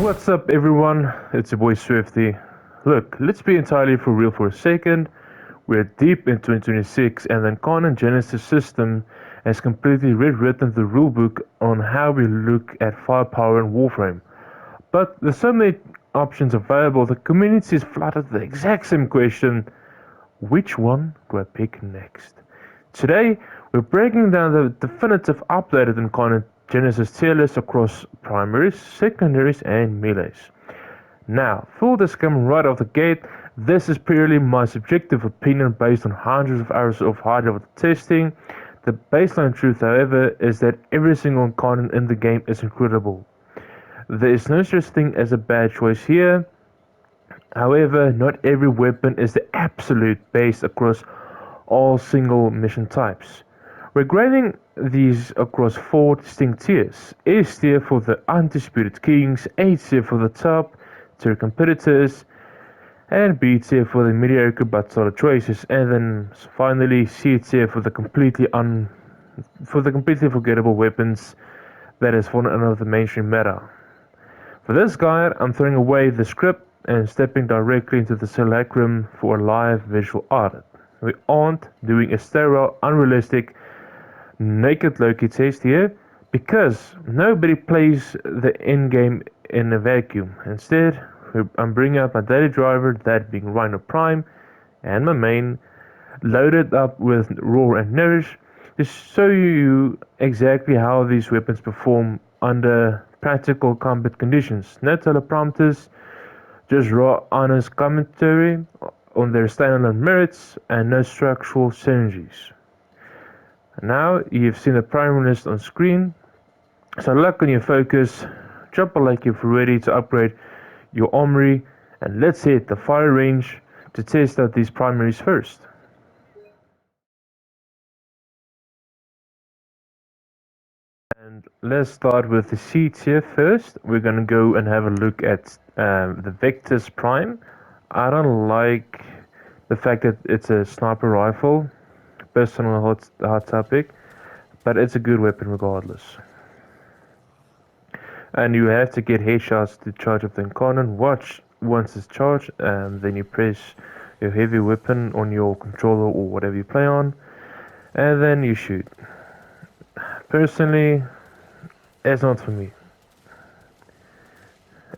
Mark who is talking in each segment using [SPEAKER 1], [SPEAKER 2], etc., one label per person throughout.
[SPEAKER 1] What's up, everyone? It's your boy Swifty. Look, let's be entirely for real for a second. We're deep in 2026, and the Incarnon Genesis system has completely rewritten the rulebook on how we look at firepower in Warframe. But there's so many options available, the community is flooded with the exact same question: which one do I pick next? Today, we're breaking down the definitive updated Incarnon Genesis tier list across primaries, secondaries, and melees. Now, full disclaimer right off the gate, this is purely my subjective opinion based on hundreds of hours of high-level testing. The baseline truth, however, is that every single incarnate in the game is incredible. There is no such thing as a bad choice here. However, not every weapon is the absolute base across all single mission types. We're grading these across four distinct tiers: S tier for the undisputed kings, A tier for the top tier competitors, and B tier for the mediocre but solid choices, and then finally C tier for the completely forgettable weapons that has fallen out of the mainstream meta. For this guide, I'm throwing away the script and stepping directly into the simulacrum for a live visual audit. We aren't doing a sterile, unrealistic, naked Loki test here, because nobody plays the endgame in a vacuum. Instead, I'm bringing up my daily driver, that being Rhino Prime, and my main, loaded up with Roar and Nourish, to show you exactly how these weapons perform under practical combat conditions. No teleprompters, just raw honest commentary on their standalone merits, and no structural synergies. Now you've seen the primary list on screen, so lock on your focus, drop a like if you're ready to upgrade your armory, and let's hit the fire range to test out these primaries first. And let's start with the C tier first. We're gonna go and have a look at the Vectus Prime. I don't like the fact that it's a sniper rifle, personal hot topic, but it's a good weapon regardless. And you have to get headshots to charge up the Incarnon. Watch once it's charged, and then you press your heavy weapon on your controller or whatever you play on, and then you shoot. Personally, it's not for me.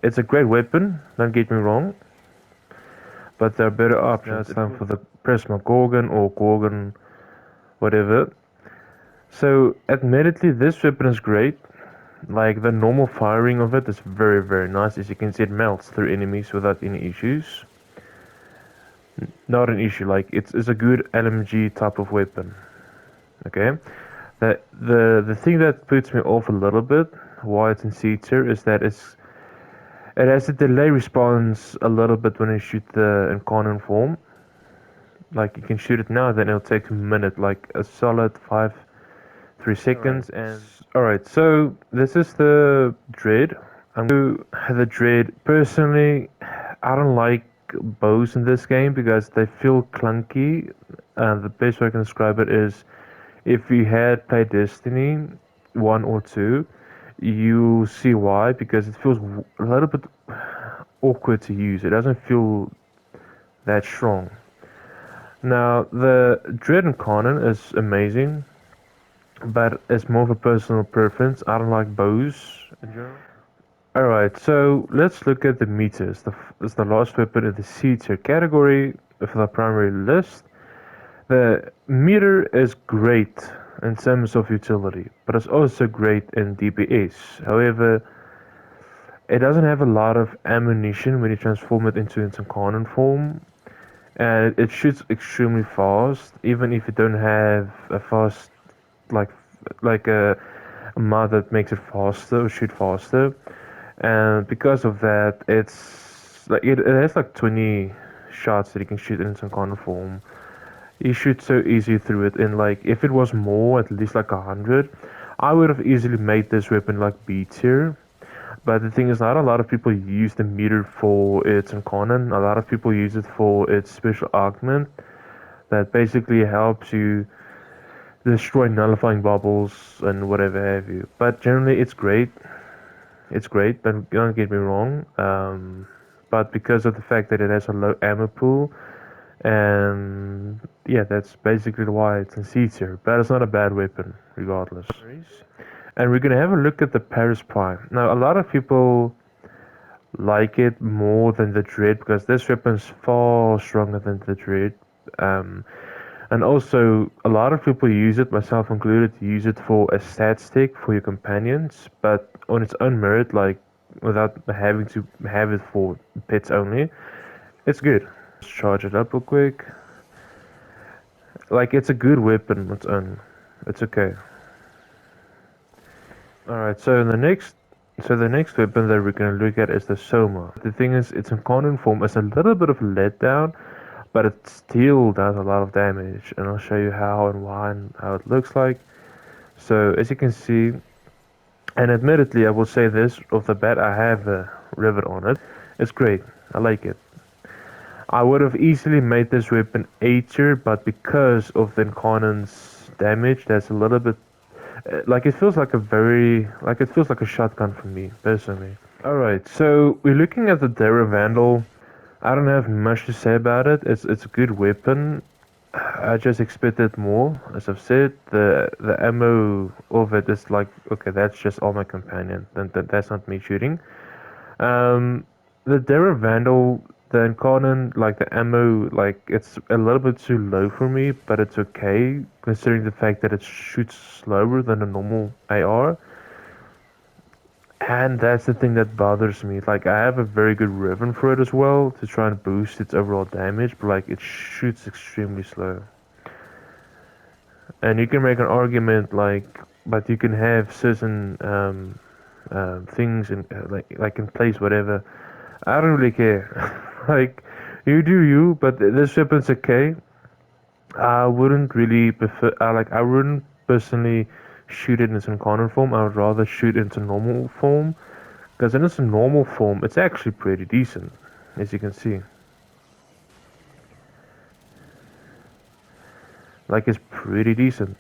[SPEAKER 1] It's a great weapon, don't get me wrong, but there are better options. Now it's time for the Prisma Gorgon or Gorgon, whatever. So, admittedly, this weapon is great. Like, the normal firing of it is very, very nice. As you can see, it melts through enemies without any issues. Not an issue, like, it's a good LMG type of weapon. Okay? The thing that puts me off a little bit, why it's in C tier, is that it has a delay response a little bit when you shoot the Incarnon form. Like, you can shoot it now, then it'll take a minute, like a solid 3 seconds. And alright, so this is the Dread. I'm going to have the Dread. Personally, I don't like bows in this game because they feel clunky. The best way I can describe it is, if you had played Destiny 1 or 2, you see why, because it feels a little bit awkward to use. It doesn't feel that strong. Now, the Dread Incarnon is amazing, but it's more of a personal preference. I don't like bows in general. Alright, so let's look at the meters. It's the last weapon in the C tier category for the primary list. The meter is great in terms of utility, but it's also great in DPS. However, it doesn't have a lot of ammunition when you transform it into its Incarnon form, and it shoots extremely fast, even if you don't have a fast like a mod that makes it faster or shoot faster. And because of that, it's like it has like 20 shots that you can shoot in its Incarnon form. You shoot so easy through it, and like if it was more, at least like 100, I would have easily made this weapon like B tier. But the thing is, not a lot of people use the meter for its Incarnon. A lot of people use it for its special augment that basically helps you destroy nullifying bubbles and whatever have you. But generally, it's great. It's great, don't get me wrong. But because of the fact that it has a low ammo pool, and yeah, that's basically why it's in C tier. But it's not a bad weapon, regardless. And we're gonna have a look at the Paris Prime. Now, a lot of people like it more than the Dread because this weapon's far stronger than the Dread. Um, and also, a lot of people use it, myself included, use it for a stat stick for your companions, but on its own merit, like without having to have it for pets only, it's good. Let's charge it up real quick. Like, it's a good weapon on its own. It's okay. Alright, so the next weapon that we're gonna look at is the Soma. The thing is, its Incarnon form is a little bit of a letdown, but it still does a lot of damage, and I'll show you how and why and how it looks like. So as you can see, and admittedly I will say this off the bat, I have a rivet on it. It's great, I like it. I would have easily made this weapon A tier, but because of the Incarnon's damage, that's a little bit like it feels like a shotgun for me personally. Alright, so we're looking at the Dara Vandal. I don't have much to say about it. It's a good weapon. I just expected more. As I've said, the ammo of it is like, okay, that's just all my companion. That's not me shooting. Um, the Dara Vandal, the Incarnon, like the ammo, like it's a little bit too low for me, but it's okay considering the fact that it shoots slower than a normal AR. And that's the thing that bothers me. Like, I have a very good ribbon for it as well to try and boost its overall damage, but like it shoots extremely slow. And you can make an argument like, but you can have certain things in like in place, whatever. I don't really care. Like, you do you, but this weapon's okay. I wouldn't really prefer. I wouldn't personally shoot it in its incarnate form. I would rather shoot it into normal form. Because in its normal form, it's actually pretty decent, as you can see. Like, it's pretty decent.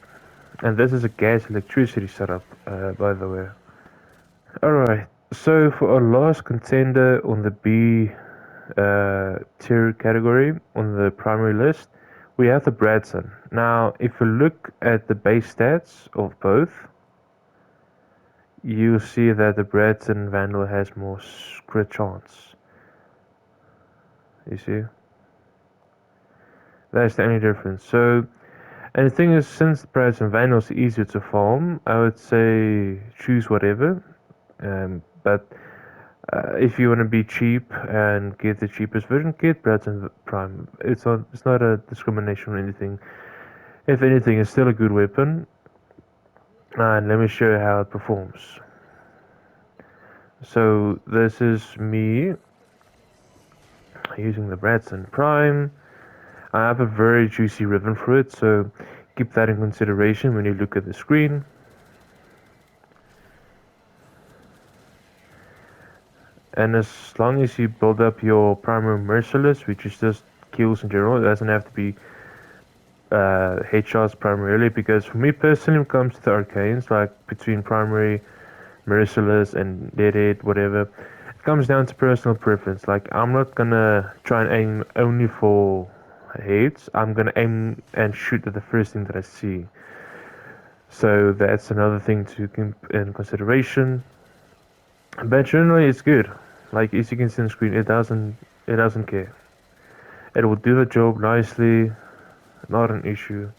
[SPEAKER 1] And this is a gas electricity setup, by the way. Alright, so for our last contender on the B tier category on the primary list, we have the Bradson. Now, if you look at the base stats of both, you see that the Bradson Vandal has more crit chance. You see? That's the only difference. So, and the thing is, since Bradson Vandal is easier to farm, I would say choose whatever. But if you want to be cheap and get the cheapest version, get Bradson Prime. It's not a discrimination or anything. If anything, it's still a good weapon. And let me show you how it performs. So this is me using the Bradson Prime. I have a very juicy ribbon for it, so keep that in consideration when you look at the screen. And as long as you build up your primary merciless, which is just kills in general, it doesn't have to be headshots primarily, because for me personally, when it comes to the arcanes, like between primary, merciless, and dead, whatever, it comes down to personal preference. Like, I'm not gonna try and aim only for hits, I'm gonna aim and shoot at the first thing that I see. So that's another thing to keep in consideration. But generally, it's good. Like, as you can see on the screen, it doesn't care. It will do the job nicely, not an issue.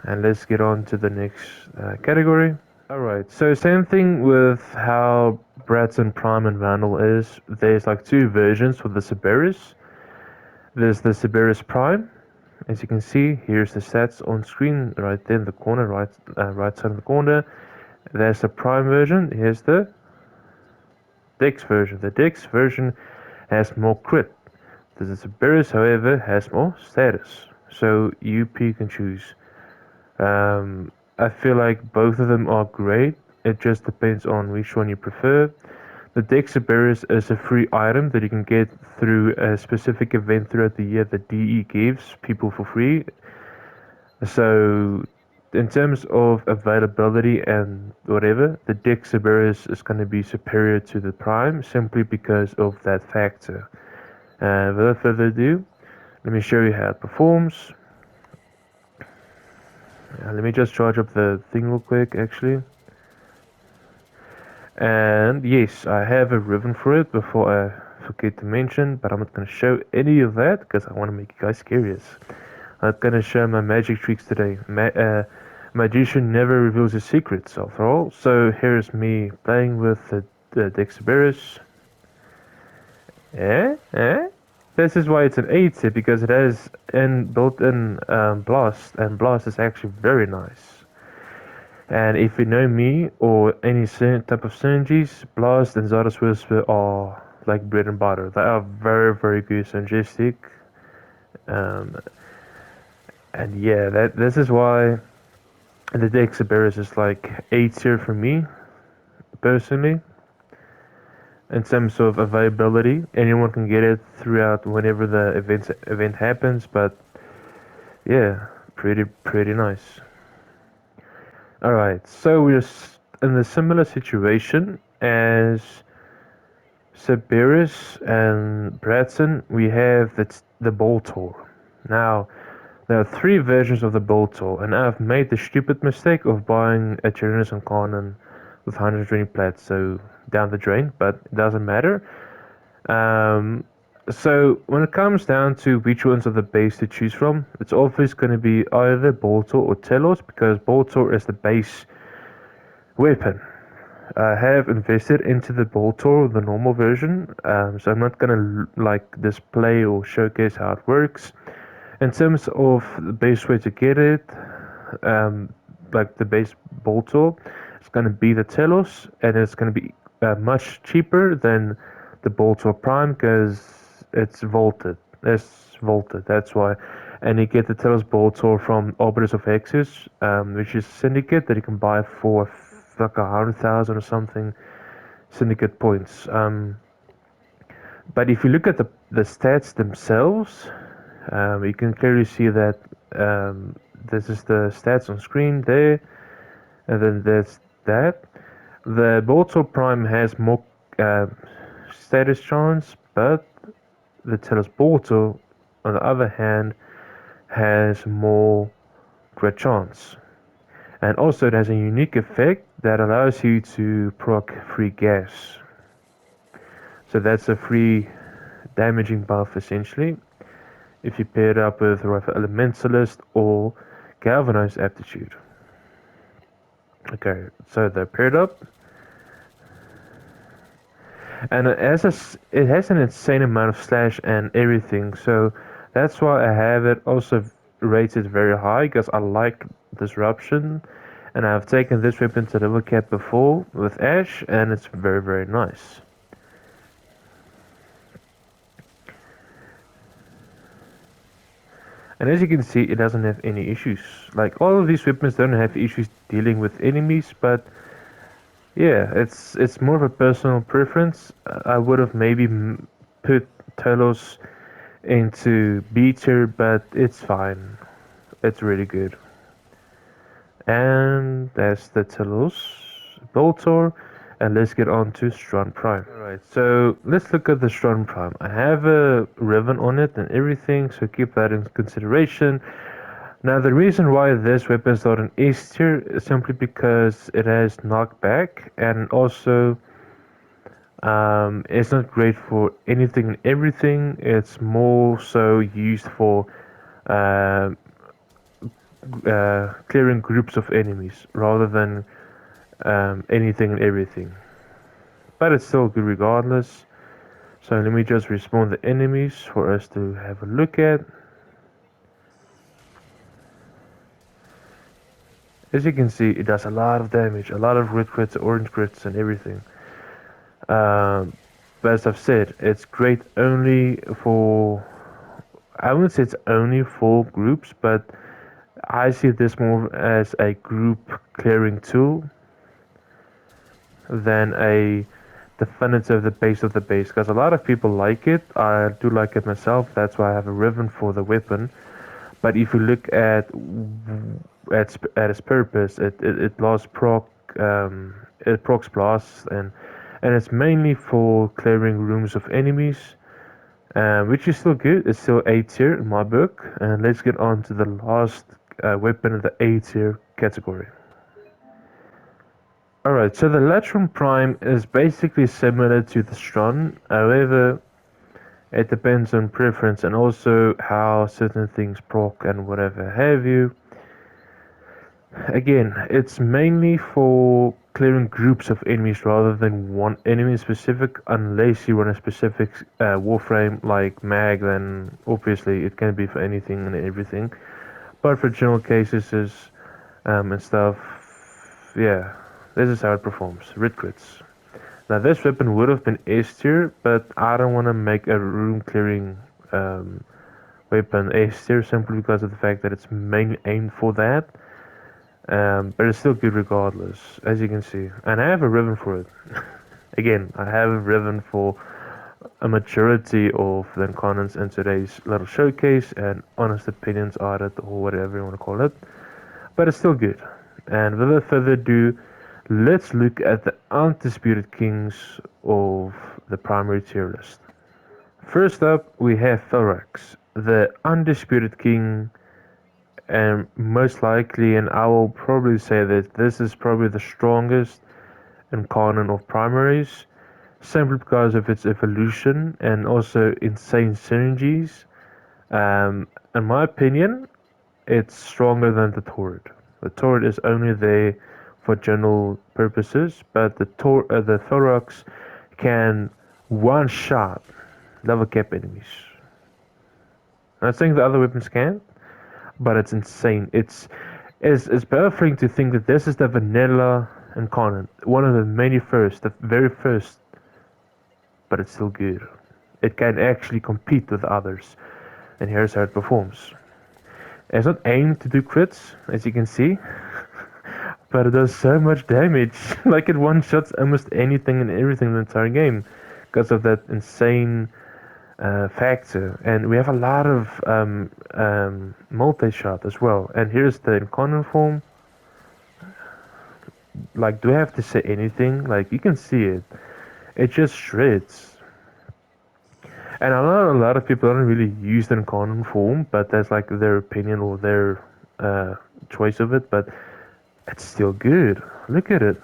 [SPEAKER 1] And let's get on to the next category. Alright, so same thing with how Bradson Prime and Vandal is. There's like two versions for the Cerberus. There's the Cerberus Prime. As you can see, here's the stats on screen right there in the corner, right side of the corner. There's the Prime version. Here's the Dex version. The Dex version has more crit. The Cerberus, however, has more status. So you pick and choose. I feel like both of them are great. It just depends on which one you prefer. The Dex Cerberus is a free item that you can get through a specific event throughout the year that DE gives people for free. So in terms of availability and whatever, the Dex Severus is going to be superior to the Prime simply because of that factor. Without further ado, let me show you how it performs. Let me just charge up the thing real quick, actually. And yes, I have a ribbon for it before I forget to mention, but I'm not going to show any of that because I want to make you guys curious. I'm not going to show my magic tricks today. Magician never reveals his secrets, after all. So here's me playing with the Dexterous. This is why it's an 8 tip, because it has built-in blast, and blast is actually very nice. And if you know me or any type of synergies, blast and Zardo's Whisper are like bread and butter. They are very, very good synergistic. And yeah, this is why the Dexterous is like 8 tier for me, personally. In terms of availability, anyone can get it throughout whenever the event happens, but yeah, pretty nice. Alright, so we're in a similar situation as Cerberus and Bradson. We have the Boltor. Now, there are 3 versions of the Boltor, and I've made the stupid mistake of buying a Tyrannus Incarnon with 120 plats, so down the drain, but it doesn't matter. So when it comes down to which ones are the base to choose from, it's always going to be either Boltor or Telos, because Boltor is the base weapon. I have invested into the Boltor, the normal version, so I'm not going to like display or showcase how it works. In terms of the best way to get it, like the base Boltor, it's going to be the Telos, and it's going to be much cheaper than the Boltor Prime because it's vaulted. It's vaulted, that's why. And you get the Telos Boltor from Arbiters of Hexus, which is Syndicate that you can buy for like 100,000 or something Syndicate points. But if you look at the stats themselves, you can clearly see that this is the stats on screen there, and then there's that. The Boltor Prime has more status chance, but the Telos Boltor, on the other hand, has more crit chance. And also it has a unique effect that allows you to proc free gas. So that's a free damaging buff essentially, if you pair it up with either Elementalist or Galvanized Aptitude. Okay, so they're paired up. And it has an insane amount of slash and everything, so that's why I have it also rated very high, because I like Disruption, and I've taken this weapon to level cap before with Ash, and it's very, very nice. And as you can see, it doesn't have any issues. Like, all of these weapons don't have issues dealing with enemies, but yeah, it's more of a personal preference. I would have maybe put Telos into B tier, but it's fine. It's really good. And that's the Telos Boltor, and let's get on to Rhino Prime. Alright, so let's look at the Rhino Prime. I have a ribbon on it and everything, so keep that in consideration. Now, the reason why this weapon is not an S tier is simply because it has knockback, and also it's not great for anything and everything. It's more so used for clearing groups of enemies rather than anything and everything. But it's still good regardless. So let me just respawn the enemies for us to have a look at. As you can see, it does a lot of damage, a lot of red crits, orange crits, and everything. But as I've said, it's great only for... I wouldn't say it's only for groups, but I see this more as a group clearing tool than a definitive the base of the base, because a lot of people like it. I do like it myself, that's why I have a ribbon for the weapon. But if you look at its purpose, it lasts it procs blasts, and it's mainly for clearing rooms of enemies, which is still good. It's still A tier in my book. And let's get on to the last weapon in the A tier category. Alright, so the Latron Prime is basically similar to the Stron, however, it depends on preference and also how certain things proc and whatever have you. Again, it's mainly for clearing groups of enemies rather than one enemy specific, unless you run a specific Warframe like Mag, then obviously it can be for anything and everything. But for general cases and stuff, yeah, this is how it performs. Red crits. Now this weapon would have been S tier, but I don't want to make a room clearing weapon S tier simply because of the fact that it's mainly aimed for that. But it's still good regardless, as you can see. And I have a ribbon for it. Again, I have a ribbon for a majority of the Incarnons in today's little showcase and honest opinions audit or whatever you want to call it. But it's still good. And without further ado, let's look at the undisputed kings of the primary tier list. First up, we have Thorax, the undisputed king, and most likely, and I will probably say that this is probably the strongest Incarnon of primaries, simply because of its evolution and also insane synergies. In my opinion, it's stronger than the turret. The turret is only there for general purposes, but the Thorax can one shot level cap enemies. I'm not saying the other weapons can, but it's insane. It's baffling to think that this is the vanilla Incarnon, one of the the very first, but it's still good. It can actually compete with others, and here's how it performs. It's not aimed to do crits, as you can see, but it does so much damage. Like it one-shots almost anything and everything in the entire game because of that insane factor. And we have a lot of multi-shot as well. And here's the Incarnon form. Like, do I have to say anything? Like, you can see it. It just shreds. And I know a lot of people don't really use the Incarnon form, but that's like their opinion or their choice of it. But it's still good. Look at it.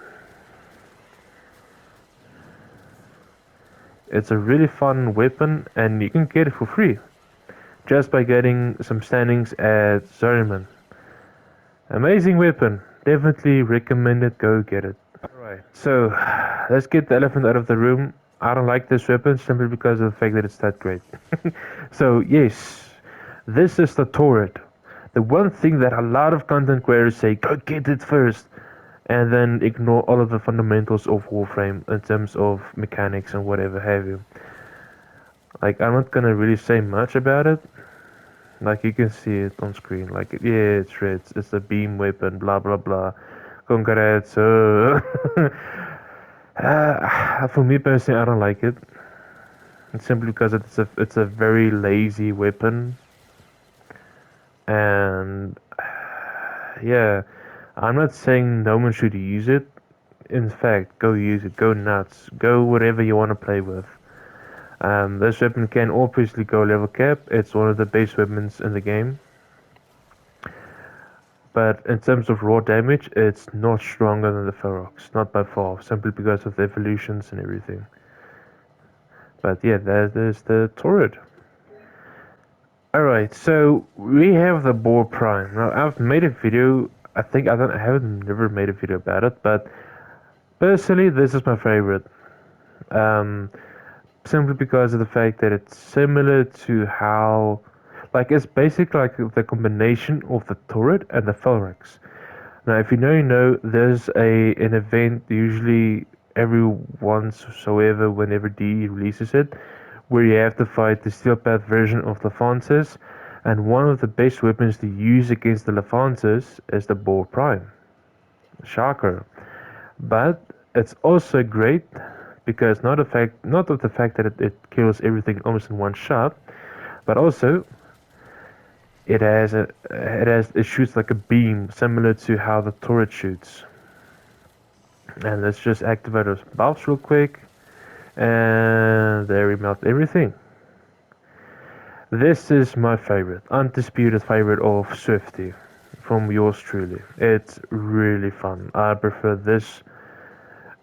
[SPEAKER 1] It's a really fun weapon, and you can get it for free just by getting some standings at Zariman. Amazing weapon. Definitely recommend it. Go get it. Alright, so let's get the elephant out of the room. I don't like this weapon simply because of the fact that it's that great. So yes, this is the turret. The one thing that a lot of content creators say, go get it first, and then ignore all of the fundamentals of Warframe in terms of mechanics and whatever have you. Like, I'm not gonna really say much about it. Like, you can see it on screen. Like, yeah, it's red. It's a beam weapon, blah blah blah. Congrats. For me personally, I don't like it. It's simply because it's a very lazy weapon, and yeah, I'm not saying no one should use it. In fact, go use it. Go nuts. Go whatever you want to play with. This weapon can obviously go level cap. It's one of the best weapons in the game. But in terms of raw damage, it's not stronger than the Ferox. Not by far. Simply because of the evolutions and everything. But yeah, there's the turret. Alright, so we have the Boar Prime. Now, I've made a video. I haven't never made a video about it. But personally, this is my favorite. Um, Simply because of the fact that it's similar to how, like, it's basically like the combination of the turret and the Felrex. Now, if you know, you know, there's an event usually every once or so ever whenever DE releases it, where you have to fight the Steel Path version of Lefantis, and one of the best weapons to use against the Lefantis is the Boar Prime. Shocker. But it's also great because not of the fact that it kills everything almost in one shot, but also it shoots like a beam, similar to how the turret shoots. And let's just activate those bulbs real quick, and there we melt everything. This is my favorite, undisputed favorite of Swifty, from yours truly. It's really fun. I prefer this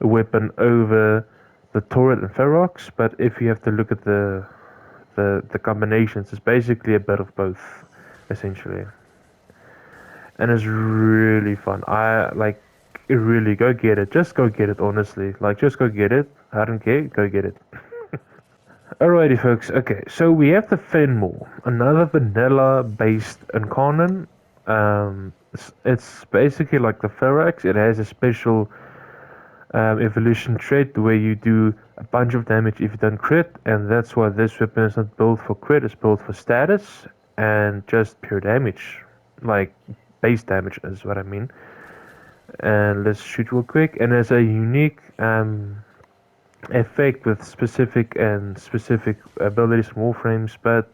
[SPEAKER 1] weapon over the turret and Ferox, but if you have to look at the combinations, it's basically a bit of both, essentially. And it's really fun. I like really go get it. Just go get it, honestly. Like just go get it. I don't care. Go get it. Alrighty, folks. Okay, so we have the Fenmore, another vanilla-based Incarnon. It's basically like the Ferox. It has a special evolution trait where you do a bunch of damage if you don't crit, and that's why this weapon is not built for crit. It's built for status and just pure damage, like base damage is what I mean. And let's shoot real quick. And there's a unique effect with specific abilities from Warframes, but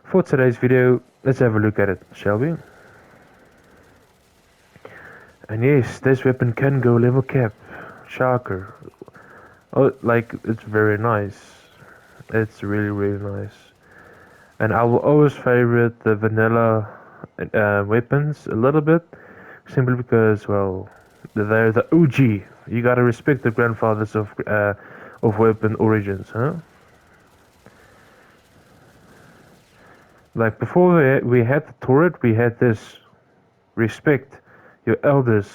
[SPEAKER 1] for today's video, let's have a look at it, shall we? And yes, this weapon can go level cap. Shocker. Oh, like, it's very nice. It's really, really nice. And I will always favorite the vanilla weapons a little bit, simply because, well, they're the OG. You gotta respect the grandfathers of weapon origins, huh? Like before we had the turret, we had this respect your elders.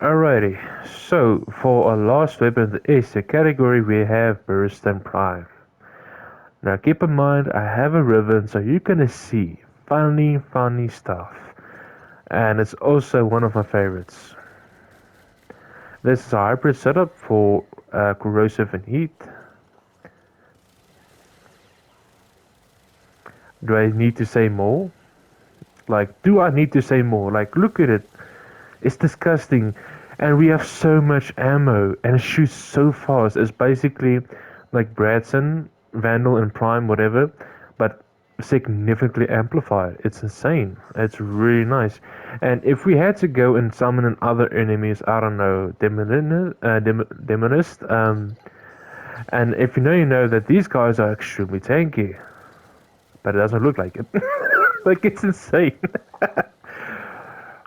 [SPEAKER 1] Alrighty, so for our last weapon, the S category, we have Burst and Prime. Now keep in mind, I have a ribbon, so you're gonna see funny stuff. And it's also one of my favorites. This is a hybrid setup for corrosive and heat. Do I need to say more? Like, do I need to say more? Like, look at it. It's disgusting. And we have so much ammo, and it shoots so fast. It's basically like Bradson, Vandal, and Prime, whatever, but significantly amplified. It's insane. It's really nice. And if we had to go and summon in other enemies, I don't know, Demonist, and if you know that these guys are extremely tanky, but it doesn't look like it. Like, it's insane.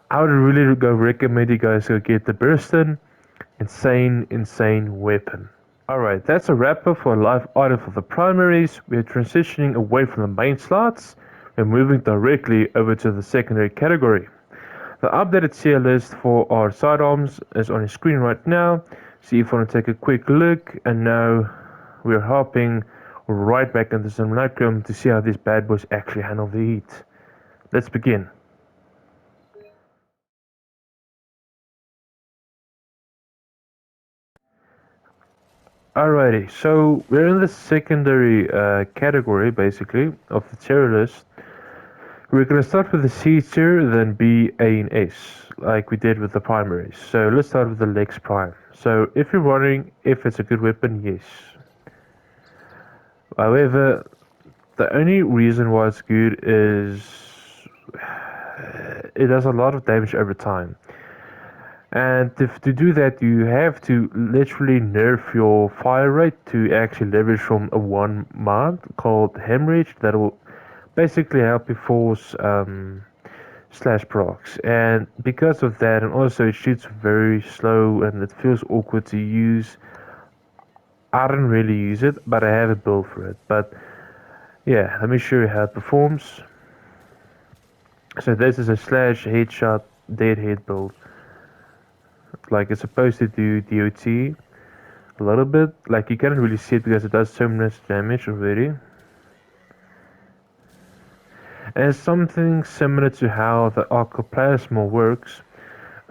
[SPEAKER 1] I would really go recommend you guys go get the Burston. Insane weapon. Alright, that's a wrap up for a live audit for the primaries. We're transitioning away from the main slots. We're moving directly over to the secondary category. The updated tier list for our sidearms is on your screen right now. So if you want to take a quick look, and now we're hopping right back into Simulacrum to see how these bad boys actually handle the heat. Let's begin. Alrighty, so we're in the secondary category, basically, of the tier list. We're going to start with the C tier, then B, A, and S, like we did with the primaries. So let's start with the Lex Prime. So if you're wondering if it's a good weapon, yes. However, the only reason why it's good is it does a lot of damage over time. And to do that, you have to literally nerf your fire rate to actually leverage from a one mod called Hemorrhage that will basically help you force slash procs. And because of that, and also it shoots very slow and it feels awkward to use, I don't really use it, but I have a build for it. But yeah, let me show you how it performs. So this is a slash headshot deadhead build. Like, it's supposed to do DOT a little bit. Like, you can't really see it because it does so much damage already. And it's something similar to how the Arcoplasma works.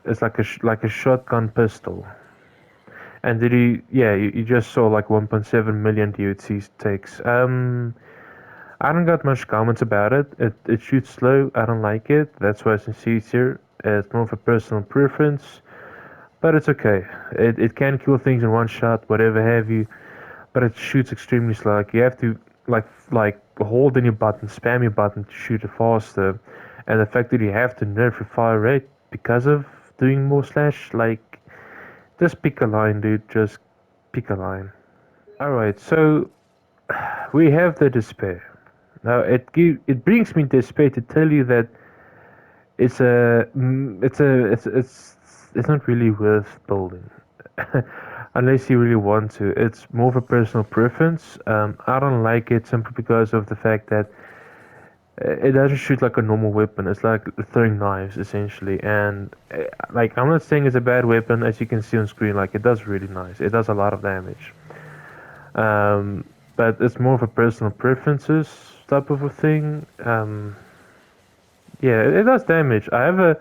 [SPEAKER 1] It's like a shotgun pistol. And did you just saw like 1.7 million DOT takes. I don't got much comments about it. It shoots slow. I don't like it. That's why it's in C tier. It's more of a personal preference. But it's okay. It can kill things in one shot, whatever have you. But it shoots extremely slow. Like, you have to like hold in your button, spam your button to shoot it faster, and the fact that you have to nerf your fire rate because of doing more slash, like, just pick a line, dude. Just pick a line. All right, so we have the despair. Now it brings me despair to tell you that it's not really worth building. Unless you really want to. It's more of a personal preference. I don't like it simply because of the fact that it doesn't shoot like a normal weapon. It's like throwing knives essentially, and like I'm not saying it's a bad weapon. As you can see on screen, like it does really nice. It does a lot of damage. Um, but it's more of a personal preferences type of a thing. Yeah, it does damage. I have a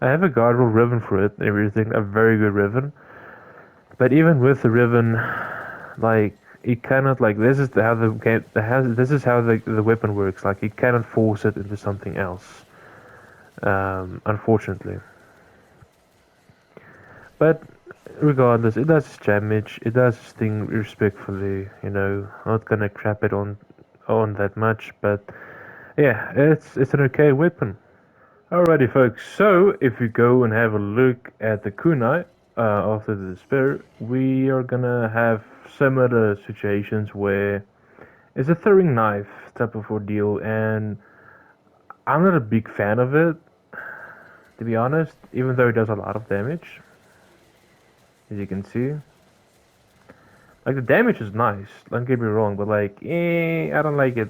[SPEAKER 1] guardrail ribbon for it and everything, a very good ribbon. But even with the ribbon, like you cannot like this is how the game has this is how the weapon works. Like you cannot force it into something else. Unfortunately. But regardless, it does damage. It does sting respectfully. Not gonna crap it on that much, but yeah, it's an okay weapon. Alrighty, folks. So if you go and have a look at the kunai after the despair, we are gonna have similar situations where it's a throwing knife type of ordeal, and I'm not a big fan of it, to be honest. Even though it does a lot of damage, as you can see. Like the damage is nice. Don't get me wrong, but like, I don't like it.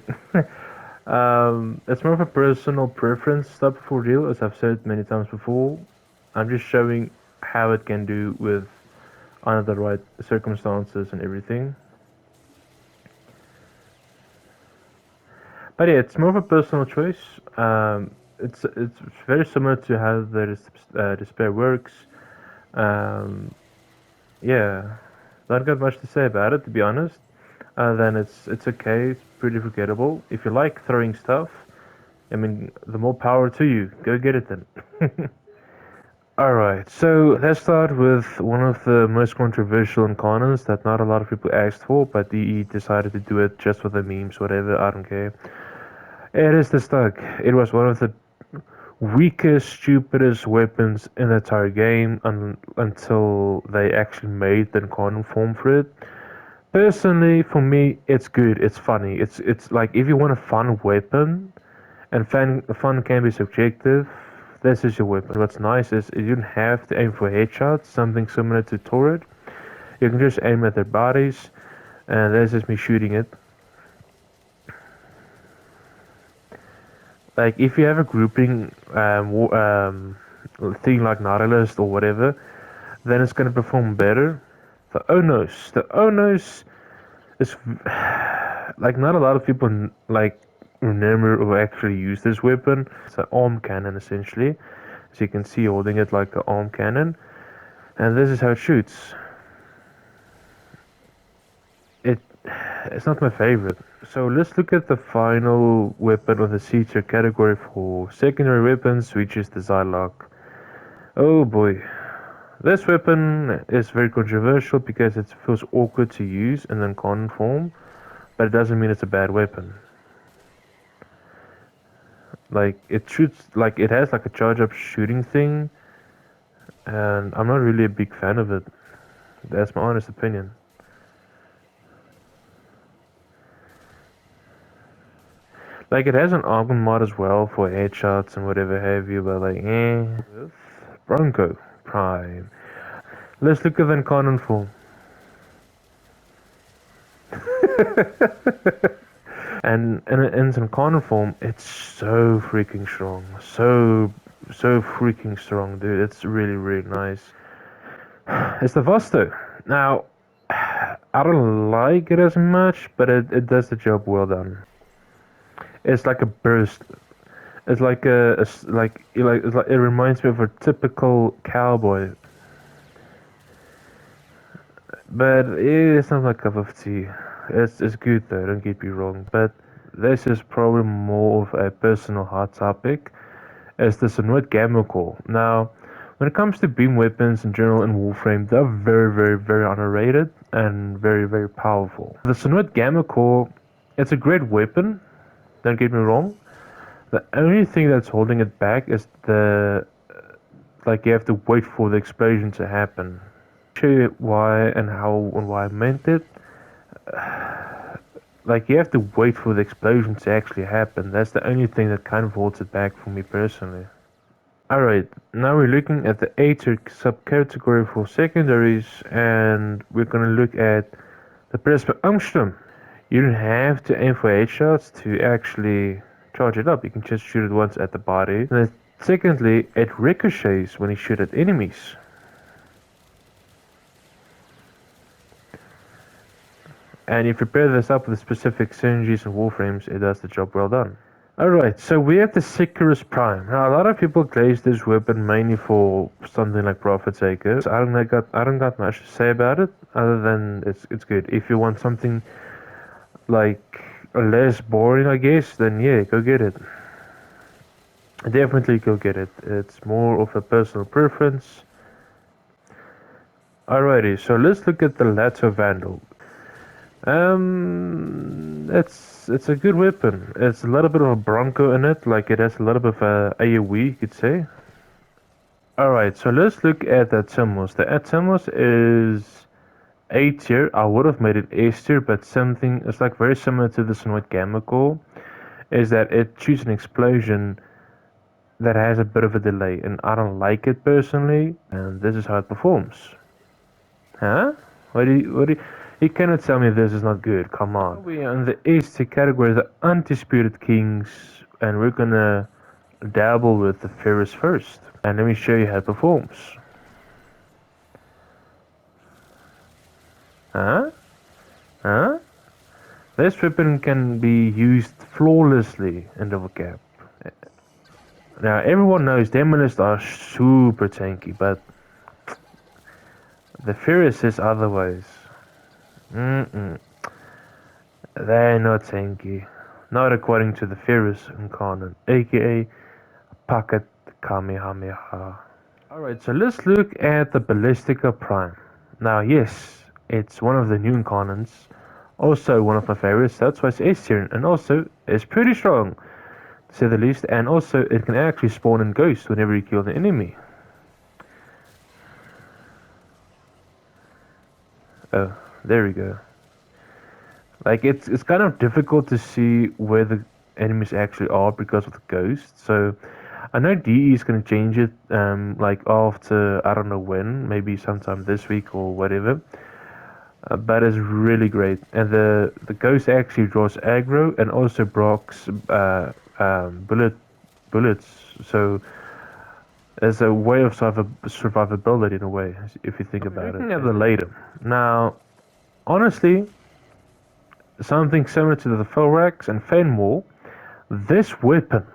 [SPEAKER 1] It's more of a personal preference type of ordeal, as I've said many times before. I'm just showing how it can do with under the right circumstances and everything. But yeah, it's more of a personal choice. It's very similar to how the despair works. Um, yeah, not got much to say about it, to be honest. Then it's okay. It's pretty forgettable. If you like throwing stuff, I mean, the more power to you. Go get it then. Alright, so let's start with one of the most controversial incarnates that not a lot of people asked for, but he decided to do it just for the memes, whatever, I don't care. It is the Stug. It was one of the weakest, stupidest weapons in the entire game until they actually made the incarnate form for it. Personally, for me, it's good. It's funny. It's like if you want a fun weapon, and fun can be subjective. This is your weapon. What's nice is you don't have to aim for headshots, something similar to turret. You can just aim at their bodies, and that's just me shooting it. Like if you have a grouping thing like Nautilus or whatever, then it's gonna perform better. The Onos is like not a lot of people like remember or actually use this weapon. It's an arm cannon essentially, as you can see holding it like an arm cannon, and this is how it shoots. It it's not my favorite. So let's look at the final weapon of the C tier category for secondary weapons, which is the Zylok. Oh boy. This weapon is very controversial because it feels awkward to use in the incarnate form, but it doesn't mean it's a bad weapon. Like it shoots, like it has like a charge up shooting thing, and I'm not really a big fan of it. That's my honest opinion. Like it has an armor mod as well for headshots and whatever have you, but like With Bronco Prime. Let's look at the Incarnon form. And in its Incarnon form, it's so freaking strong. So freaking strong, dude. It's really, really nice. It's the Vosto. Now, I don't like it as much, but it does the job well done. It's like a burst. It's like it reminds me of a typical cowboy, but it's not my cup of tea. It's good though, don't get me wrong, but this is probably more of a personal hot topic as the Sonoid Gamma Core. Now, when it comes to beam weapons in general in Warframe, they're very, very, very underrated and very, very powerful. The Sonoid Gamma Core it's a great weapon, don't get me wrong. The only thing that's holding it back is you have to wait for the explosion to happen. Show you why and how and why I meant it. Like, you have to wait for the explosion to actually happen. That's the only thing that kind of holds it back for me personally. Alright, now we're looking at the A-tier subcategory for secondaries, and we're gonna look at the Prisma Angstrom. You don't have to aim for headshots to actually charge it up. You can just shoot it once at the body. And then secondly, it ricochets when you shoot at enemies. And if you pair this up with specific synergies and Warframes, it does the job well done. Alright, so we have the Secondaries Prime. Now, a lot of people glaze this weapon mainly for something like Profit Takers. I don't got much to say about it, other than it's good. If you want something like less boring, I guess, then yeah, go get it. Definitely go get it. It's more of a personal preference. Alrighty, so let's look at the Lato Vandal. It's a good weapon. It's a little bit of a Bronco in it, like it has a little bit of a AoE, you could say. Alright, so let's look at the Atomos. The Atomos is A tier. I would have made it S tier, but something it's like very similar to the Sonoid Gamma Core, is that it shoots an explosion that has a bit of a delay, and I don't like it personally, and this is how it performs. Huh? You cannot tell me this is not good, come on. We are in the S tier category, the Undisputed Kings, and we're gonna dabble with the Ferris first. And let me show you how it performs. Huh? Huh? This weapon can be used flawlessly in Double Cap. Now, everyone knows Demolists are super tanky, but the Ferris is otherwise. They're not tanky. Not according to the Ferris Incarnon, aka Pocket Kamehameha. Alright, so let's look at the Ballistica Prime. Now, yes, it's one of the new Incarnons. Also one of my favorites, that's why it's S tier, and also it's pretty strong, to say the least, and also it can actually spawn in Ghost whenever you kill the enemy. Oh, there we go. Like, it's kind of difficult to see where the enemies actually are because of the Ghost, so I know DE is going to change it, like after, I don't know when, maybe sometime this week or whatever. But it's really great, and the Ghost actually draws aggro and also blocks bullets. So there's a way of survivability in a way, if you think about it. Looking at the later, now, honestly, something similar to the Thorax and Fenwall, this weapon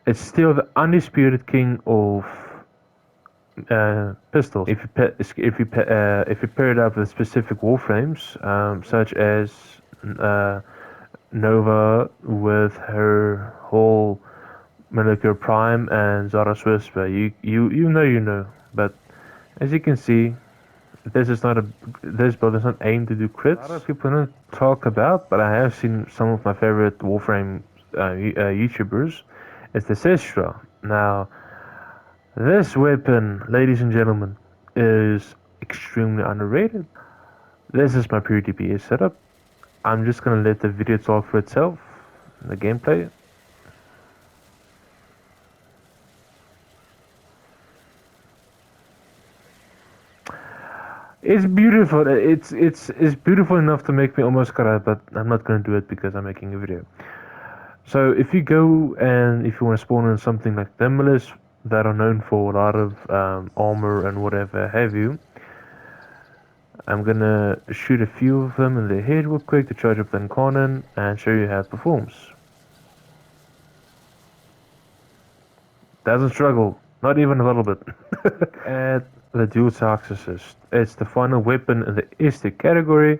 [SPEAKER 1] is still the undisputed king of pistols. If you pair it up with specific warframes, such as Nova with her whole Molecular Prime and Zara's Whisper, you know. But as you can see, this build is not aimed to do crits. A lot of people don't talk about, but I have seen some of my favorite Warframe YouTubers. It's the Sestra. Now, this weapon, ladies and gentlemen, is extremely underrated. This is my pure DPS setup. I'm just gonna let the video talk for itself, the gameplay. It's beautiful. It's beautiful enough to make me almost cry, but I'm not gonna do it because I'm making a video. So if you go and if you want to spawn in something like Demolists that are known for a lot of armor and whatever have you, I'm gonna shoot a few of them in the head real quick to charge up the Incarnon and show you how it performs. Doesn't struggle, not even a little bit. At the Dual Toxicist, it's the final weapon in the Istic category.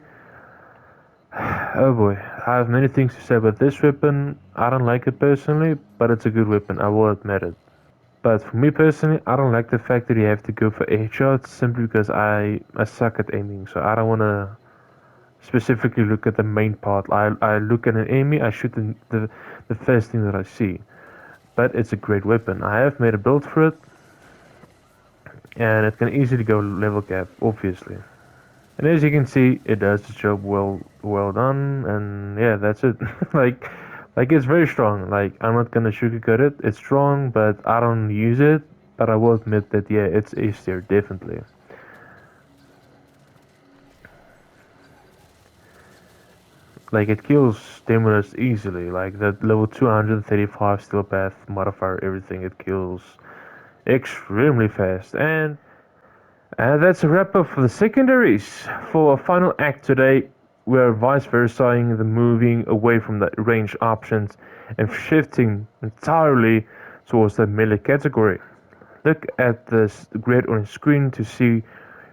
[SPEAKER 1] Oh boy, I have many things to say about this weapon. I don't like it personally, but it's a good weapon, I will admit it. But for me personally, I don't like the fact that you have to go for headshots simply because I suck at aiming, so I don't want to specifically look at the main part. I look at an enemy, I shoot the first thing that I see. But it's a great weapon. I have made a build for it, and it can easily go level cap, obviously. And as you can see, it does the job well done, and yeah, that's it. like, like it's very strong. Like I'm not gonna sugarcoat it. It's strong, but I don't use it. But I will admit that yeah, it's A tier definitely. Like it kills demons easily. Like that level 235 steel path modifier, everything it kills extremely fast. And that's a wrap up for the secondaries. For a final act today, we're vice versaing the moving away from the range options and shifting entirely towards the melee category. Look at this grid on screen to see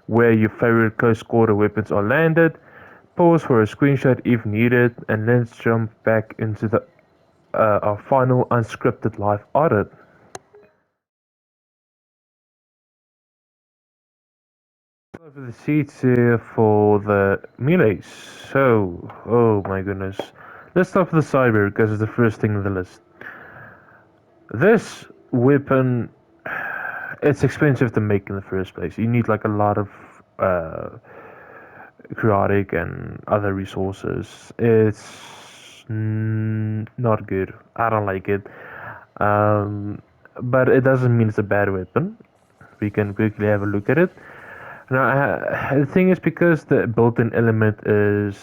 [SPEAKER 1] where your favorite close quarter weapons are landed. Pause for a screenshot if needed, and let's jump back into our final unscripted live audit. Over the seats here for the melees. So, oh my goodness. Let's start with the cyber because it's the first thing on the list. This weapon, it's expensive to make in the first place. You need like a lot of chaotic and other resources. It's not good. I don't like it. Um, but it doesn't mean it's a bad weapon. We can quickly have a look at it. Now, the thing is, because the built-in element is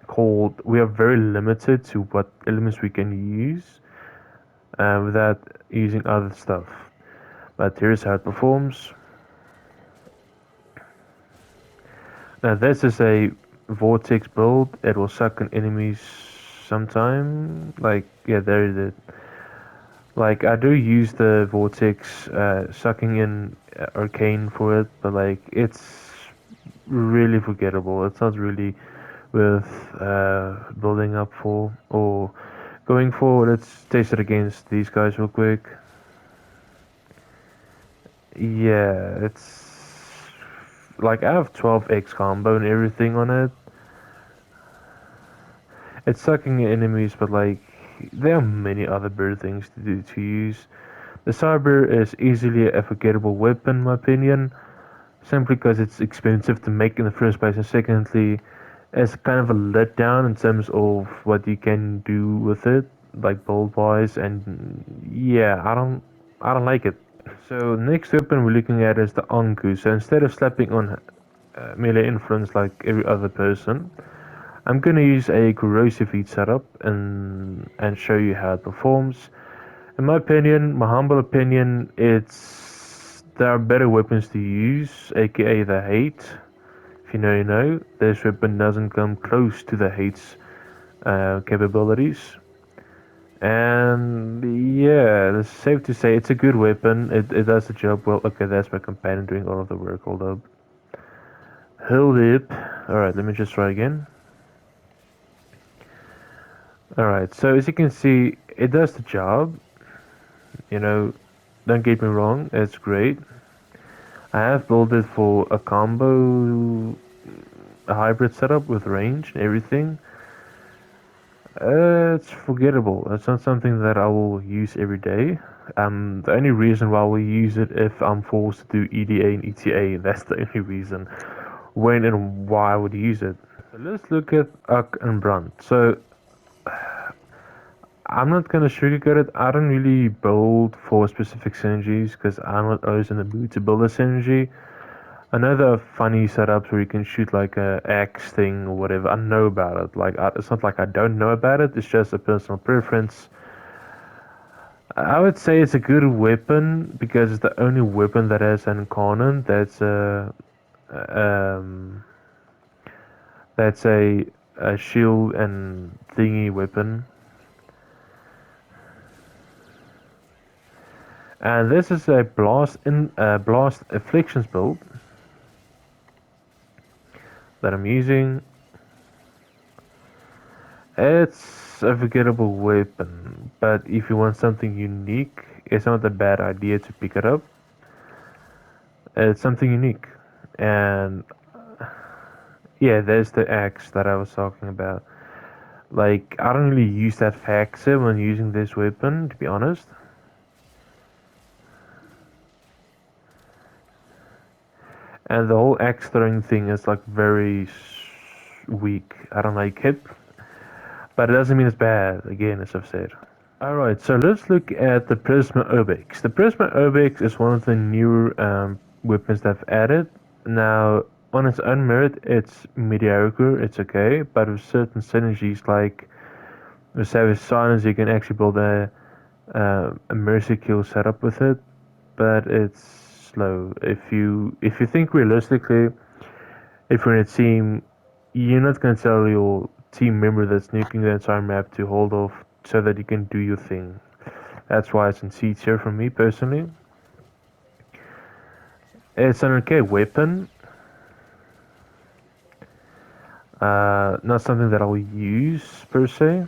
[SPEAKER 1] called, we are very limited to what elements we can use without using other stuff. But here's how it performs. Now, this is a vortex build. It will suck on enemies sometime. Like, yeah, there it is. Like, I do use the vortex sucking in arcane for it, but like, it's really forgettable. It's not really worth building up for or going forward. Let's test it against these guys real quick. Yeah, it's like I have 12x combo and everything on it. It's sucking enemies, but like there are many other better things to use. The cyber is easily a forgettable weapon, in my opinion, simply because it's expensive to make in the first place, and secondly, it's kind of a letdown in terms of what you can do with it, like build wise, and yeah, I don't like it. So next weapon we're looking at is the Anku. So instead of slapping on melee influence like every other person, I'm gonna use a corrosive heat setup and show you how it performs. In my opinion, my humble opinion, it's there are better weapons to use, aka the hate. If you know, you know. This weapon doesn't come close to the hate's capabilities. And yeah, it's safe to say it's a good weapon. It does the job well. Okay, that's my companion doing all of the work. Hold up. Hold up. Alright, let me just try again. Alright, so as you can see, it does the job. You know, don't get me wrong, it's great. I have built it for a combo, a hybrid setup with range and everything. It's forgettable. It's not something that I will use every day. The only reason why I will use it if I'm forced to do EDA and ETA. That's the only reason when and why I would use it. So let's look at Uck and Brunt. So I'm not gonna sugarcoat it. I don't really build for specific synergies because I'm not always in the mood to build a synergy. I know there are funny setups where you can shoot like a axe thing or whatever. I know about it. Like it's not like I don't know about it. It's just a personal preference. I would say it's a good weapon because it's the only weapon that has an Incarnon um that's a shield and thingy weapon. And this is a blast afflictions build that I'm using. It's a forgettable weapon, but if you want something unique, it's not a bad idea to pick it up. It's something unique, and Yeah, there's the axe that I was talking about. Like, I don't really use that factor when using this weapon, to be honest. And the whole axe throwing thing is like very weak. I don't like it, but it doesn't mean it's bad. Again, as I've said. Alright, so let's look at the Prisma Obex. The Prisma Obex is one of the newer weapons they've added. Now, on its own merit, it's mediocre, it's okay, but with certain synergies like with Savage Silence, you can actually build a Mercy Kill setup with it, but it's slow. If you think realistically, if you're in a team, you're not gonna tell your team member that's nuking the entire map to hold off so that you can do your thing. That's why it's in C tier for me personally. It's an okay weapon. Not something that I'll use per se.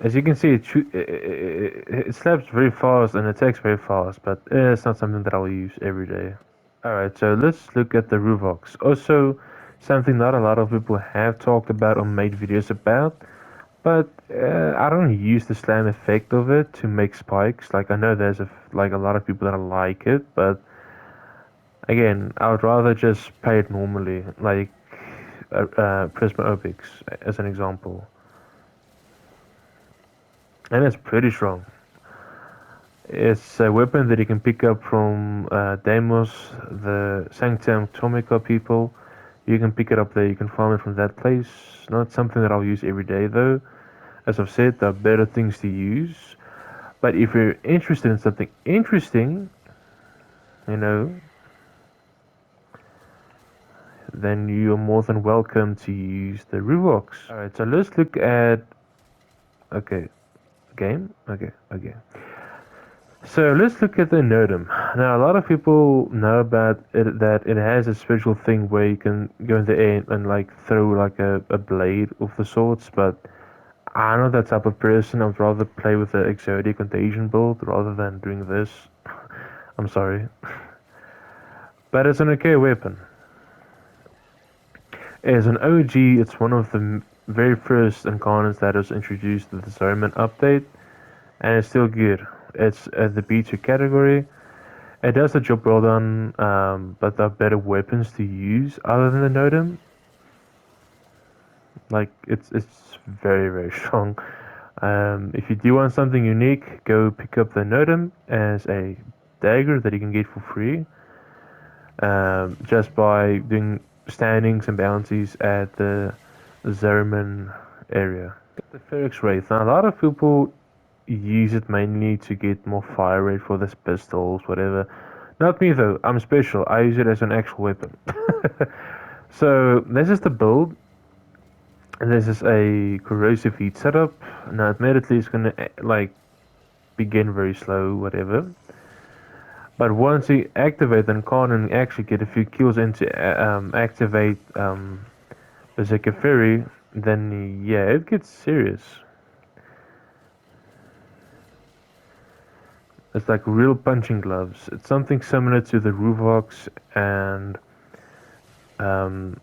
[SPEAKER 1] As you can see, it slaps very fast and attacks very fast, but it's not something that I'll use every day. Alright, so let's look at the Ruvox. Also, something not a lot of people have talked about or made videos about, but I don't use the slam effect of it to make spikes. Like I know there's like a lot of people that like it, but again, I would rather just play it normally, like Prisma Opix as an example, and it's pretty strong. It's a weapon that you can pick up from Deimos, the Sanctum Atomica people. You can pick it up there, you can farm it from that place. Not something that I'll use every day though. As I've said, there are better things to use. But if you're interested in something interesting, you know, then you're more than welcome to use the Ruvox. Alright, so let's look at. Okay, game? Okay. So let's look at the Nodum. Now, a lot of people know about it that it has a special thing where you can go in the air and like throw like a blade of the sorts, but I'm not that type of person. I'd rather play with the Exodia Contagion build rather than doing this. I'm sorry. But it's an okay weapon. As an OG, it's one of the very first Incarnons that was introduced to the Zoman update, and it's still good. It's at the B2 category. It does the job well done, but there are better weapons to use other than the Nodum. Like it's very strong. If you do want something unique, go pick up the Nodum as a dagger that you can get for free, just by doing standings and bounties at the Zerman area. The Ferox Wraith. Now a lot of people use it mainly to get more fire rate for this pistols, whatever. Not me though, I'm special. I use it as an actual weapon. So this is the build. This is a corrosive heat setup. Now admittedly it's gonna like begin very slow, whatever. But once you activate then and actually get a few kills into activate Berserker Fury, then yeah, it gets serious. It's like real punching gloves. It's something similar to the Ruvox and um,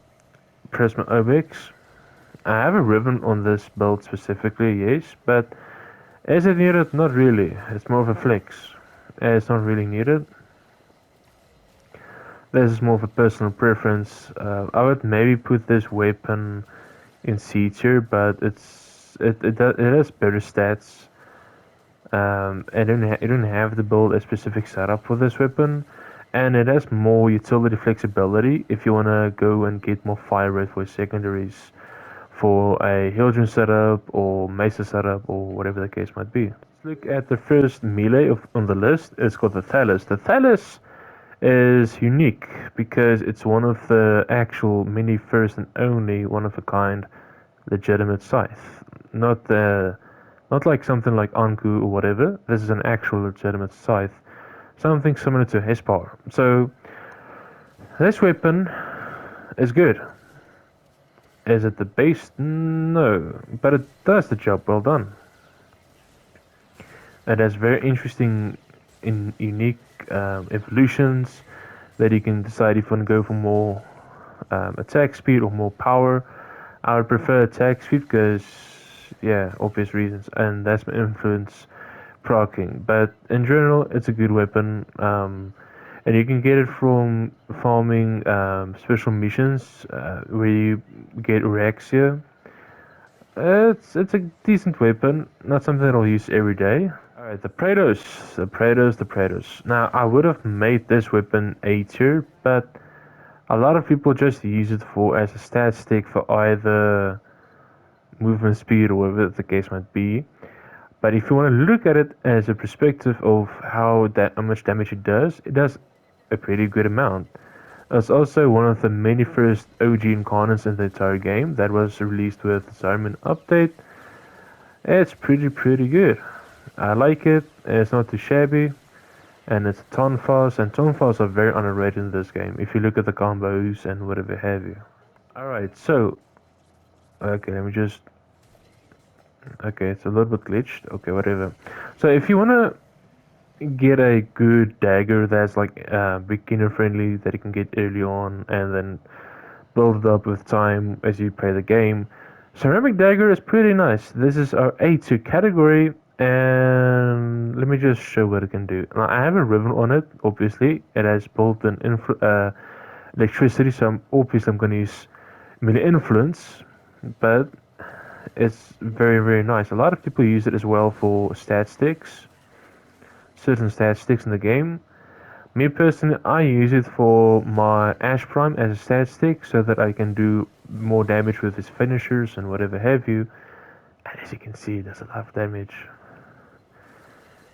[SPEAKER 1] Prisma Obex. I have a ribbon on this build specifically, yes, but is it needed? Not really. It's more of a flex. It's not really needed. This is more of a personal preference. I would maybe put this weapon in C tier, but it has better stats. It don't have to build a specific setup for this weapon, and it has more utility flexibility if you wanna go and get more fire rate for secondaries, for a Hildren setup or Mesa setup or whatever the case might be. Let's look at the first melee on the list. It's called the Thalys. The Thalys is unique because it's one of the actual mini first and only one of a kind legitimate scythe. Not like something like Anku or whatever. This is an actual legitimate scythe. Something similar to Hespar. So this weapon is good. Is it the base? No. But it does the job well done. It has very interesting unique evolutions that you can decide if you want to go for more attack speed or more power. I would prefer attack speed because, yeah, obvious reasons, and that's my influence proccing. But in general, it's a good weapon, and you can get it from farming special missions where you get Orexia. It's a decent weapon, not something that I'll use every day. Alright, the Praetos. Now, I would have made this weapon A tier, but a lot of people just use it for as a stat stick for either movement speed or whatever the case might be. But if you want to look at it as a perspective of how much damage it does a pretty good amount. It's also one of the many first OG incarnates in the entire game that was released with the Zarman update. It's pretty good. I like it. It's not too shabby, and it's tonfas, and tonfas are very underrated in this game. If you look at the combos and whatever have you. All right, so okay, let me just. Okay, it's a little bit glitched. Okay, whatever. So if you wanna get a good dagger that's like beginner friendly that you can get early on and then build it up with time as you play the game. Ceramic dagger is pretty nice. This is our A2 category, and let me just show what it can do. Now, I have a ribbon on it, obviously. It has built-in electricity, so I'm going to use melee influence, but it's very nice. A lot of people use it as well for stat sticks, certain stat sticks in the game. Me personally, I use it for my Ash Prime as a stat stick so that I can do more damage with his finishers and whatever have you. And as you can see, it does a lot of damage.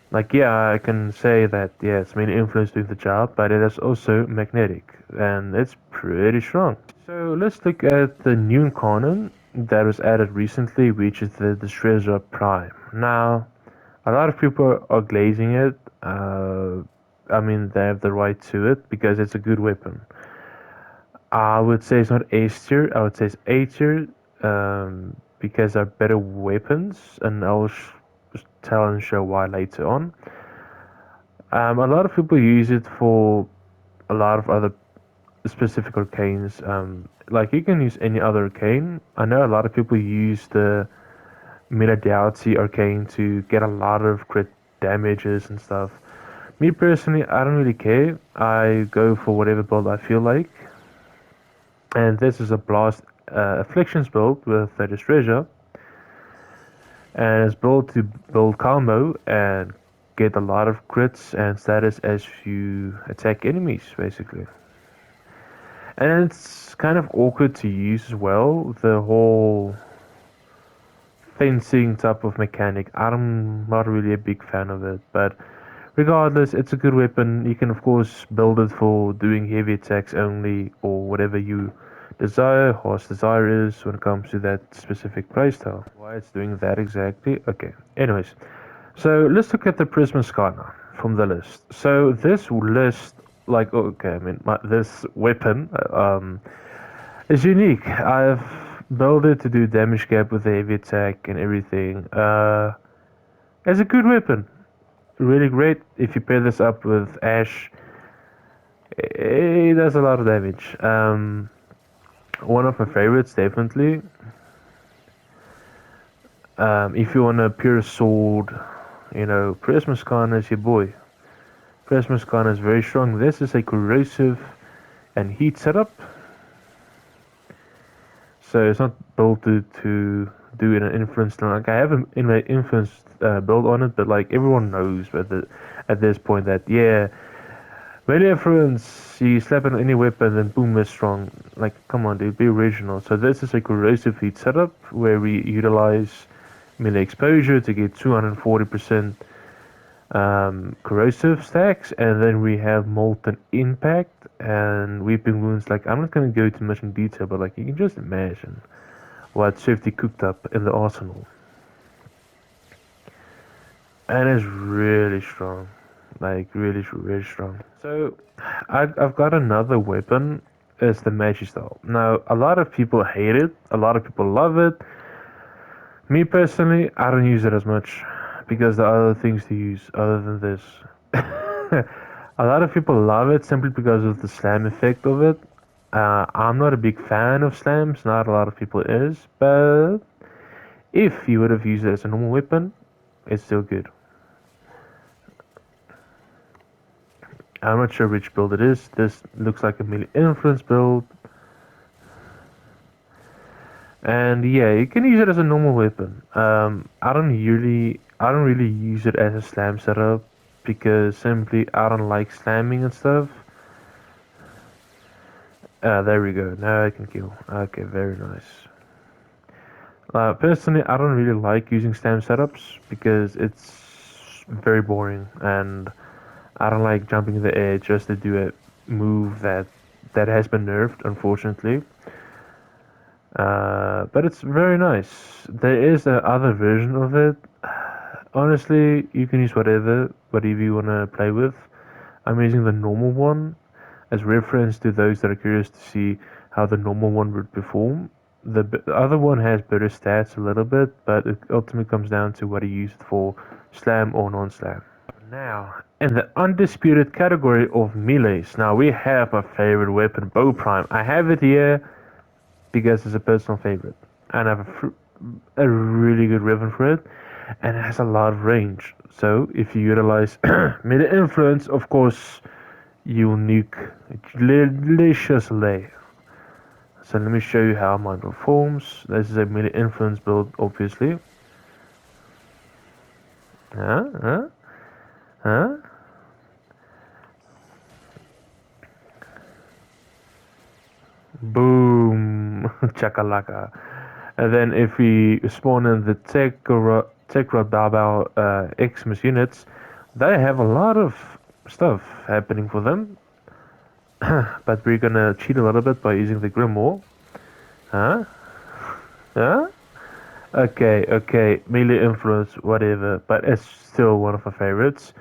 [SPEAKER 1] Like, yeah, I can say that, yeah, it's mainly influence doing the job, but it is also magnetic, and it's pretty strong. So let's look at the new Incarnon that was added recently, which is the Rhino Prime. Now, a lot of people are glazing it. I mean, they have the right to it because it's a good weapon. I would say it's not A tier. I would say it's A tier because they're better weapons, and I'll tell and show why later on. A lot of people use it for a lot of other specific arcanes. Like you can use any other arcane. I know a lot of people use the Miladiality arcane to get a lot of crit damages and stuff. Me personally, I don't really care. I go for whatever build I feel like. And this is a Blast Afflictions build with the Treasure. And it's built to build combo and get a lot of crits and status as you attack enemies, basically. And it's kind of awkward to use as well, the whole fencing type of mechanic. I'm not really a big fan of it, but regardless, it's a good weapon. You can of course build it for doing heavy attacks only or whatever you desire, heart's desire is when it comes to that specific playstyle. Why it's doing that exactly? Okay, anyways, so let's look at the Prisma Scanner from the list. So this list, like, okay, I mean, this weapon is unique. I've built it to do damage cap with the heavy attack and everything. It's a good weapon. Really great. If you pair this up with Ash, it does a lot of damage. One of my favorites, definitely. If you want a pure sword, Prisma Scanner is your boy. Prisma Scanner is very strong. This is a corrosive and heat setup. So it's not built to do in an influence. Like I have in my influence build on it, but like everyone knows at this point that yeah, melee influence, you slap it on any weapon, then boom, it's strong. Like come on, dude, be original. So this is a corrosive heat setup where we utilize melee exposure to get 240% corrosive stacks, and then we have molten impact and weeping wounds. Like I'm not gonna go too much in detail, but like you can just imagine what Swifty cooked up in the arsenal, and it's really strong, like really strong. So I've got another weapon. It's the Magistyle. Now a lot of people hate it, a lot of people love it. Me personally, I don't use it as much because there are other things to use other than this. a lot of people love it simply because of the slam effect of it. I'm not a big fan of slams, not a lot of people is, but if you would have used it as a normal weapon, it's still good. I'm not sure which build it is. This looks like a melee influence build. And yeah, you can use it as a normal weapon. I don't really use it as a slam setup because simply I don't like slamming and stuff. There we go. Now I can kill. Okay, very nice. Personally, I don't really like using slam setups because it's very boring, and I don't like jumping in the air just to do a move that has been nerfed, unfortunately. But it's very nice. There is a other version of it. Honestly, you can use whatever you wanna play with. I'm using the normal one as reference to those that are curious to see how the normal one would perform. The other one has better stats a little bit, but it ultimately comes down to what you use it for, slam or non-slam. Now, in the undisputed category of melees, now we have my favorite weapon, Bow Prime. I have it here because it's a personal favorite, and I have a really good weapon for it, and it has a lot of range. So if you utilize melee influence, of course, you'll nuke deliciously. So let me show you how mine performs. This is a melee influence build, obviously. Huh? Huh? Huh? Boom! Chakalaka. And then if we spawn in the Tekra Babao Xmas units, they have a lot of stuff happening for them. But we're gonna cheat a little bit by using the Grimoire. Huh? Huh? Okay, okay, melee influence, whatever, but it's still one of my favorites.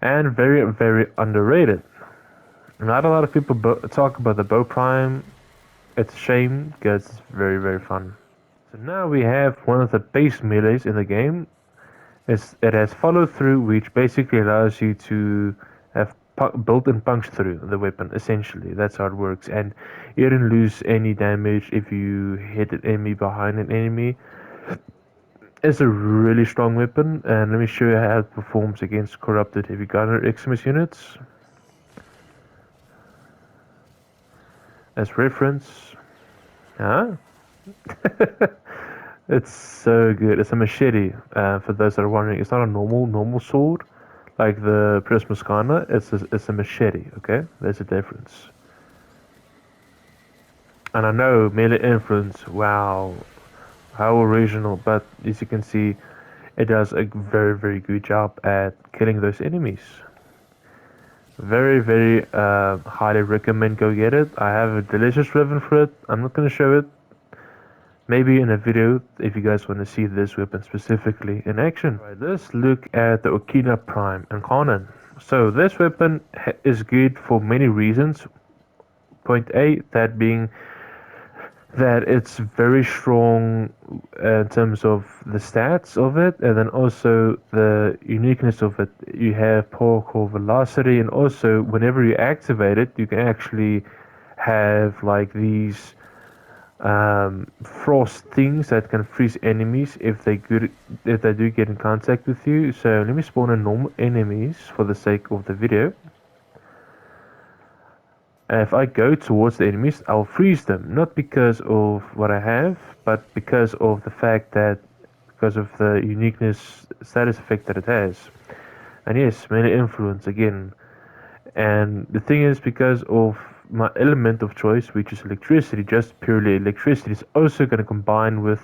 [SPEAKER 1] And very, very underrated. Not a lot of people talk about the Bow Prime. It's a shame because it's very, very fun. So now we have one of the base melees in the game. It has follow through, which basically allows you to have built-in punch through the weapon. Essentially, that's how it works, and you don't lose any damage if you hit an enemy behind an enemy. It's a really strong weapon, and let me show you how it performs against corrupted heavy gunner Xmas units. As reference, huh? It's so good. It's a machete. For those that are wondering, it's not a normal sword like the Prismus Kana. It's a machete. Okay, there's a difference. And I know melee influence. Wow, how original! But as you can see, it does a very good job at killing those enemies. Very highly recommend go get it. I have a delicious weapon for it. I'm not gonna show it. Maybe in a video if you guys want to see this weapon specifically in action. Right, let's look at the Rhino Prime Incarnon. So this weapon is good for many reasons. Point A, that being that it's very strong in terms of the stats of it, and then also the uniqueness of it. You have power core velocity, and also whenever you activate it, you can actually have like these frost things that can freeze enemies if they do get in contact with you. So let me spawn in normal enemies for the sake of the video. And if I go towards the enemies, I'll freeze them, not because of what I have, but because of the fact that because of the uniqueness status effect that it has. And yes, melee influence again. And the thing is, because of my element of choice, which is electricity, just purely electricity, is also going to combine with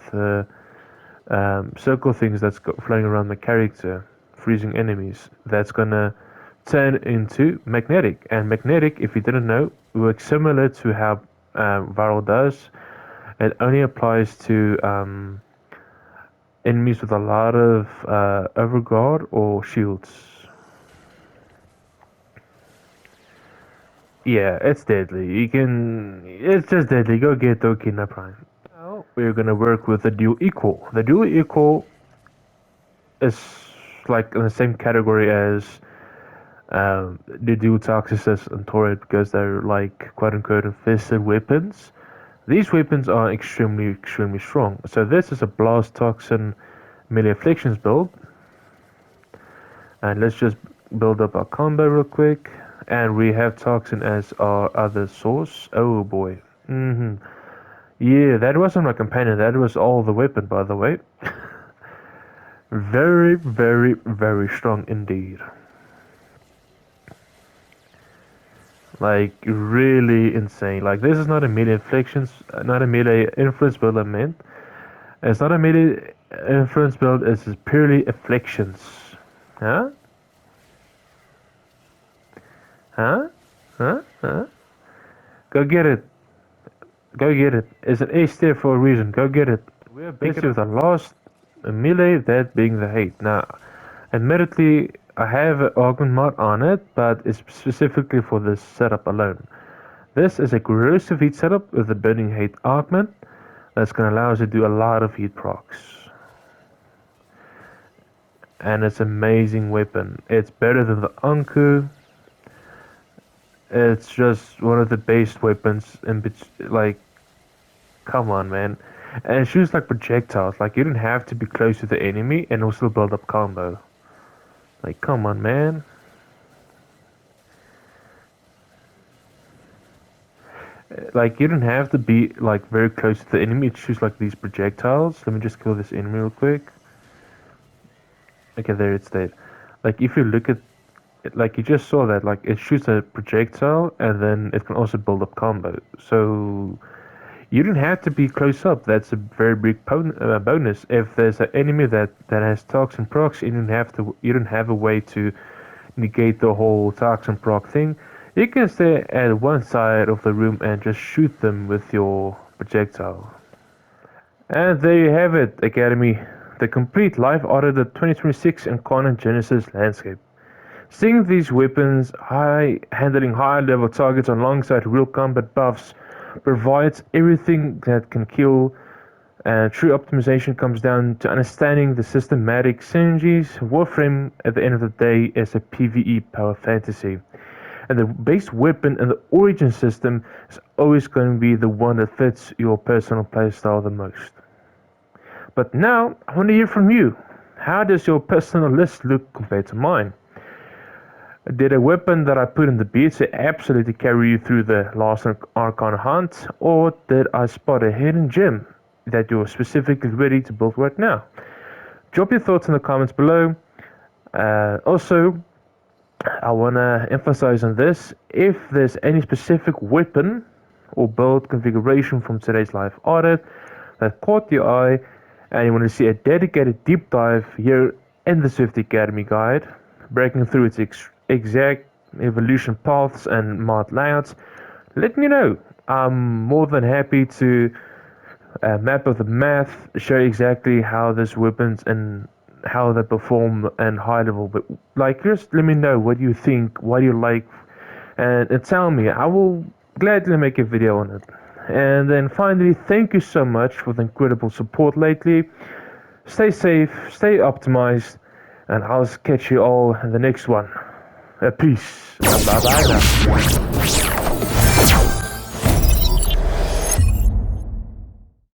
[SPEAKER 1] circle things that's flying around my character, freezing enemies. That's going to turn into magnetic. And magnetic, if you didn't know, works similar to how viral does. It only applies to enemies with a lot of overguard or shields. Yeah, it's deadly. It's just deadly. Go get Okina Prime. Now we're gonna work with the dual equal. The dual equal is like in the same category as They do Toxicus and Torrid because they're like quote unquote infested weapons. These weapons are extremely strong. So this is a Blast Toxin melee afflictions build. And let's just build up our combo real quick. And we have Toxin as our other source. Oh boy. Yeah, that wasn't my companion. That was all the weapon, by the way. Very strong indeed. Like, really insane. Like, this is not a melee afflictions, not a melee influence build, I meant. It's not a melee influence build, it's purely afflictions. Huh? Huh? Huh? Go get it. Go get it. It's an A tier for a reason. Go get it. We're busy with the last melee, that being the hate. Now, admittedly, I have an augment mod on it, but it's specifically for this setup alone. This is a corrosive heat setup with a burning hate augment that's going to allow us to do a lot of heat procs. And it's an amazing weapon. It's better than the Anku. It's just one of the base weapons in like, come on, man. And it shoots like projectiles. Like, you don't have to be close to the enemy and also build up combo. Like, come on, man. Like, you don't have to be like very close to the enemy. It shoots like these projectiles. Let me just kill this enemy real quick. Okay, there it stayed. Like, if you look at it, like, you just saw that, like, it shoots a projectile and then it can also build up combo. So you don't have to be close up. That's a very big bonus. If there's an enemy that has toxin procs, you don't have a way to negate the whole toxin proc thing. You can stay at one side of the room and just shoot them with your projectile. And there you have it, Academy. The complete live audited 2026 Incarnon Genesis landscape. Seeing these weapons handling high level targets alongside real combat buffs provides everything that can kill, and true optimization comes down to understanding the systematic synergies. Warframe, at the end of the day, is a PvE power fantasy, and the base weapon and the origin system is always going to be the one that fits your personal playstyle the most. But now, I want to hear from you. How does your personal list look compared to mine? Did a weapon that I put in the beats absolutely carry you through the last Archon hunt, or did I spot a hidden gem that you're specifically ready to build right now? Drop your thoughts in the comments below. Also, I want to emphasize on this: if there's any specific weapon or build configuration from today's live audit that caught your eye and you want to see a dedicated deep dive here in the Swifty Academy guide, breaking through its exact evolution paths and mod layouts, let me know. I'm more than happy to map out the math, show exactly how this weapons and how they perform and high level. But like, just let me know what you think, what you like, and tell me. I will gladly make a video on it. And then finally, thank you so much for the incredible support lately. Stay safe, stay optimized, and I'll catch you all in the next one. Peace. Bye bye now.